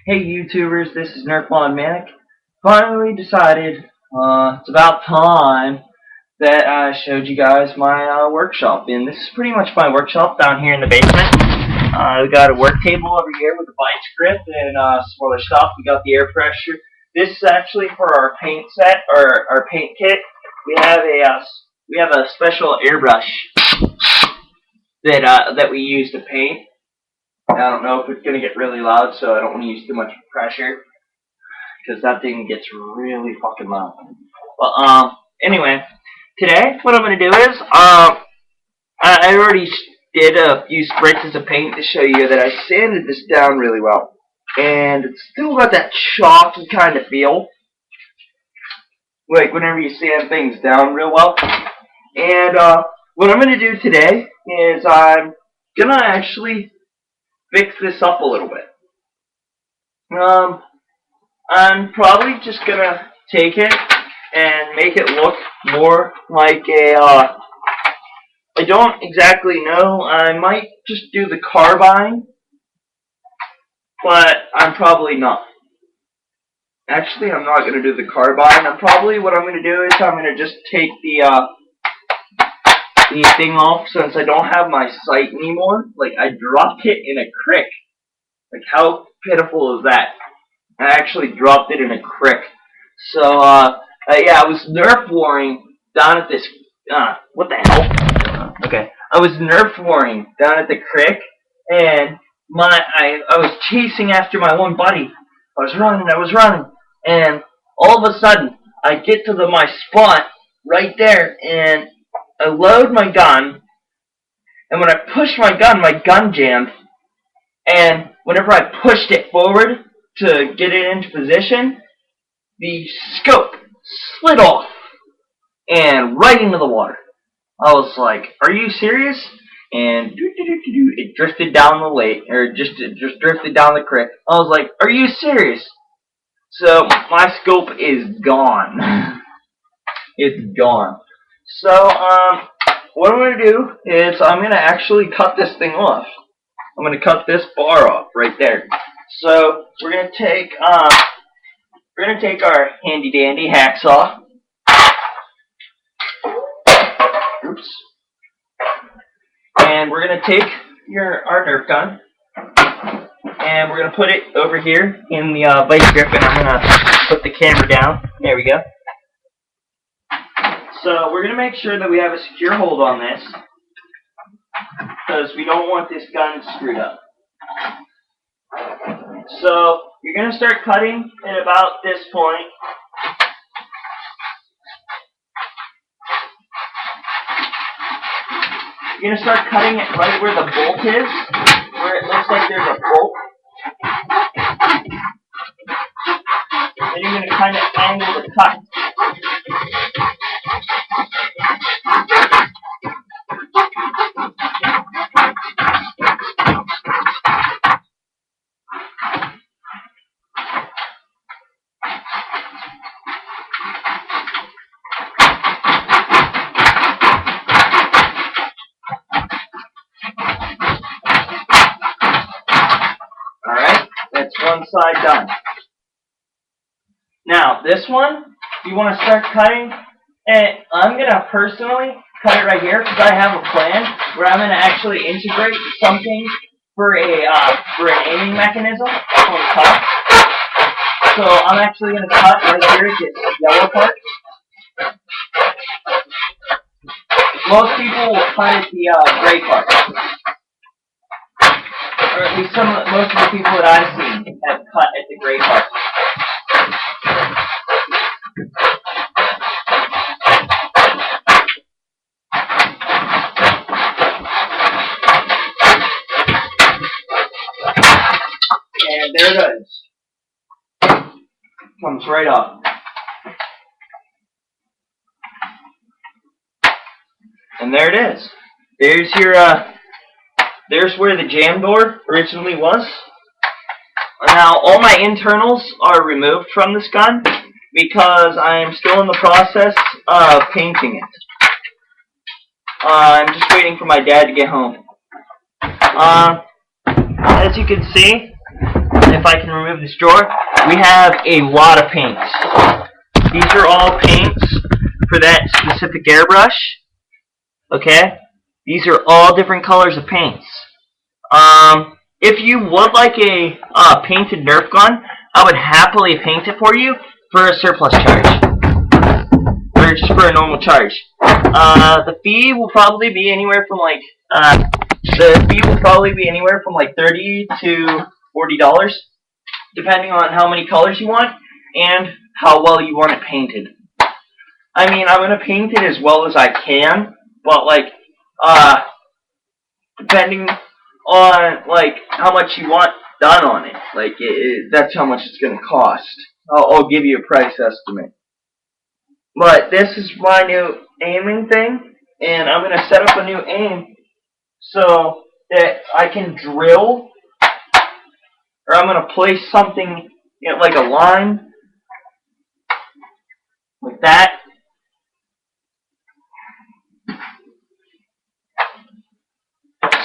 Hey YouTubers, this is Nerflon Manic. Finally decided it's about time that I showed you guys my workshop. And this is pretty much my workshop down here in the basement. We got a work table over here with a vice grip and some other stuff. We got the air pressure. This is actually for our paint set, or our paint kit. We have a special airbrush that we use to paint. I don't know if it's going to get really loud, so I don't want to use too much pressure, because that thing gets really fucking loud. But, anyway, today, what I'm going to do is, I already did a few spritzes of paint to show you that I sanded this down really well. And it's still got that chalky kind of feel, like whenever you sand things down real well. And, what I'm going to do today is I'm going to actually fix this up a little bit. I'm probably just gonna take it and make it look more like I don't exactly know. I might just do the carbine, but I'm probably not. Actually, I'm not gonna do the carbine. What I'm gonna do is I'm gonna just take the thing off, since I don't have my sight anymore. Like, I dropped it in a creek. Like, how pitiful is that? I actually dropped it in a creek. So, yeah, I was Nerf warring down at this, what the hell? Okay. I was Nerf warring down at the creek, and I was chasing after my one buddy. I was running, and all of a sudden, I get to my spot right there, and I load my gun, and when I push my gun jammed, and whenever I pushed it forward to get it into position, the scope slid off and right into the water. I was like, "Are you serious?" And it drifted down the lake, or just drifted down the creek. I was like, "Are you serious?" So my scope is gone. It's gone. So what I'm gonna do is I'm gonna actually cut this thing off. I'm gonna cut this bar off right there. So we're gonna take our handy dandy hacksaw. Oops. And we're gonna take our Nerf gun, and we're gonna put it over here in the vice grip, and I'm gonna put the camera down. There we go. So we're gonna make sure that we have a secure hold on this, because we don't want this gun screwed up. So you're going to start cutting at about this point. You're going to start cutting it right where the bolt is, where it looks like there's a bolt. Then you're going to kind of angle the cut. One side done. Now this one, you want to start cutting, and I'm going to personally cut it right here, because I have a plan where I'm going to actually integrate something for an aiming mechanism on the top. So I'm actually going to cut right here this yellow part. Most people will cut at the gray part. Or at least most of the people that I've seen have cut at the gray part. And there it is. Comes right off. And there it is. There's your, there's where the jam door originally was. Now, all my internals are removed from this gun because I am still in the process of painting it. I'm just waiting for my dad to get home. As you can see, if I can remove this drawer, we have a lot of paints. These are all paints for that specific airbrush. Okay? These are all different colors of paints. If you would like a painted Nerf gun, I would happily paint it for you for a surplus charge. Or just for a normal charge. The fee will probably be anywhere from like $30 to $40, depending on how many colors you want and how well you want it painted. I mean, I'm gonna paint it as well as I can, but like, depending on like how much you want done on it, like that's how much it's gonna cost. I'll give you a price estimate. But this is my new aiming thing, and I'm gonna set up a new aim so that I can drill, or I'm gonna place something, you know, like a line, like that.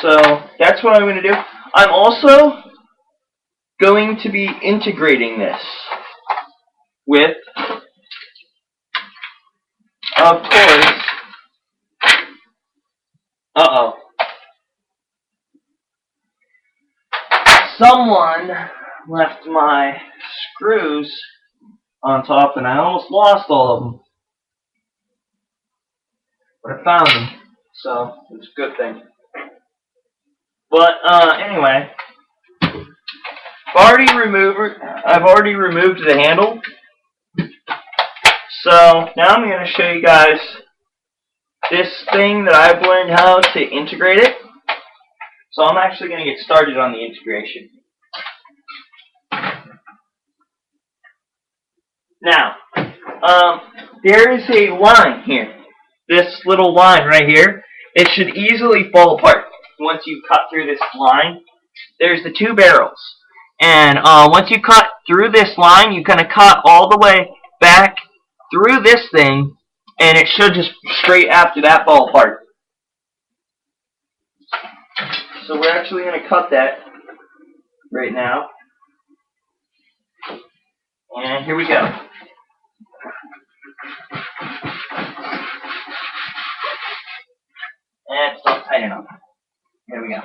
So that's what I'm going to do. I'm also going to be integrating this with, of course, someone left my screws on top and I almost lost all of them. But I found them, so it's a good thing. But anyway, I've already removed the handle. So now I'm going to show you guys this thing that I've learned how to integrate it. So I'm actually going to get started on the integration. Now, there is a line here. This little line right here. It should easily fall apart once you cut through this line. There's the two barrels. And once you cut through this line, you're going to cut all the way back through this thing, and it should just straight after that fall apart. So we're actually going to cut that right now. And here we go. And it's not tight enough. Here we go.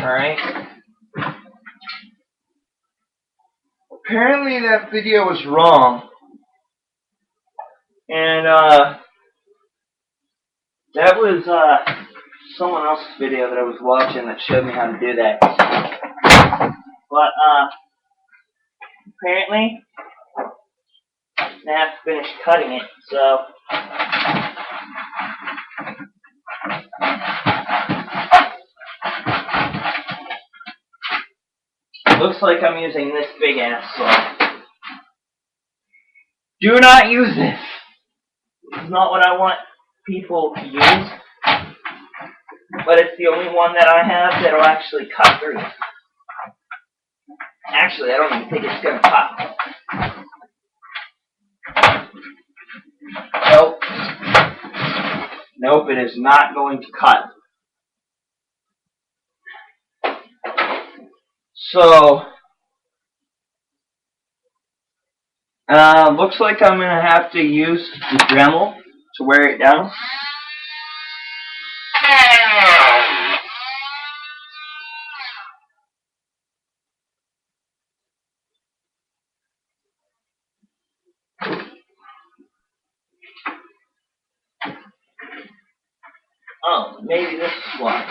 Alright. Apparently that video was wrong. And that was someone else's video that I was watching that showed me how to do that. But apparently I have to finish cutting it, so looks like I'm using this big ass saw. Do not use this. This is not what I want people to use. But it's the only one that I have that will actually cut through. Actually, I don't even think it's going to cut. Nope. Nope, it is not going to cut. So, looks like I'm going to have to use the Dremel to wear it down. Oh, maybe this is why.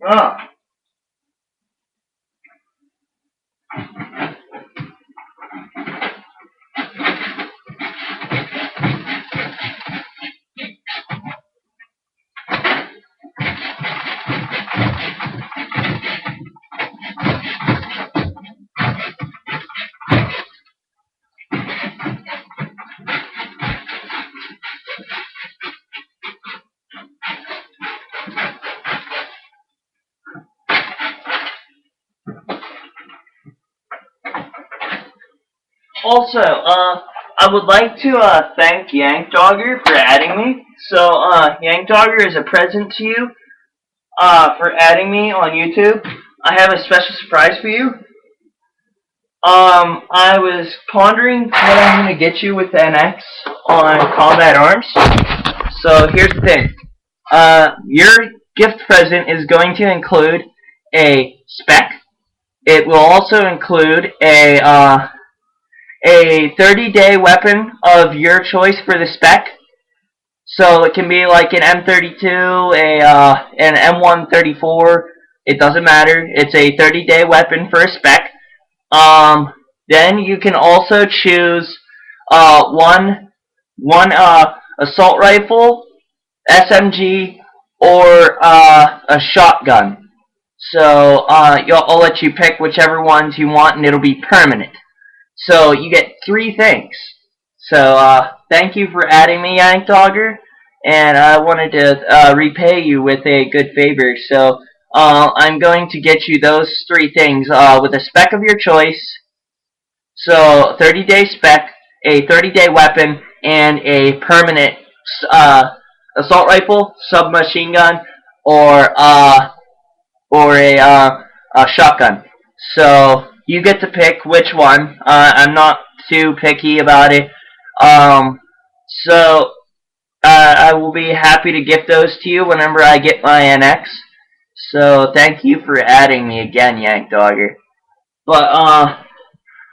Ah. Also, I would like to thank Yank Dogger for adding me. So, Yank Dogger is a present to you for adding me on YouTube. I have a special surprise for you. I was pondering what I'm going to get you with the NX on Combat Arms. So, here's the thing. Your gift present is going to include a spec. It will also include a 30-day weapon of your choice for the spec. So it can be like an M32, an M134. It doesn't matter. It's a 30-day weapon for a spec. Then you can also choose one assault rifle, SMG, or a shotgun. So I'll let you pick whichever ones you want, and it'll be permanent. So you get 3 things. So thank you for adding me, Yank Dogger, and I wanted to repay you with a good favor. So I'm going to get you those 3 things with a spec of your choice. So 30-day spec, a 30-day weapon, and a permanent assault rifle, submachine gun, or a shotgun. So you get to pick which one. I'm not too picky about it. So I will be happy to gift those to you whenever I get my NX. So thank you for adding me again, Yank Dogger. But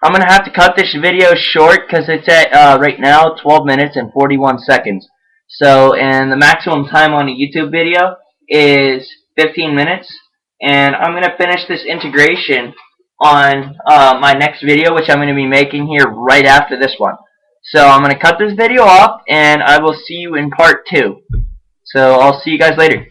I'm gonna have to cut this video short because it's at right now 12 minutes and 41 seconds. So and the maximum time on a YouTube video is 15 minutes. And I'm going to finish this integration on my next video, which I'm going to be making here right after this one. So I'm going to cut this video off, and I will see you in part 2. So I'll see you guys later.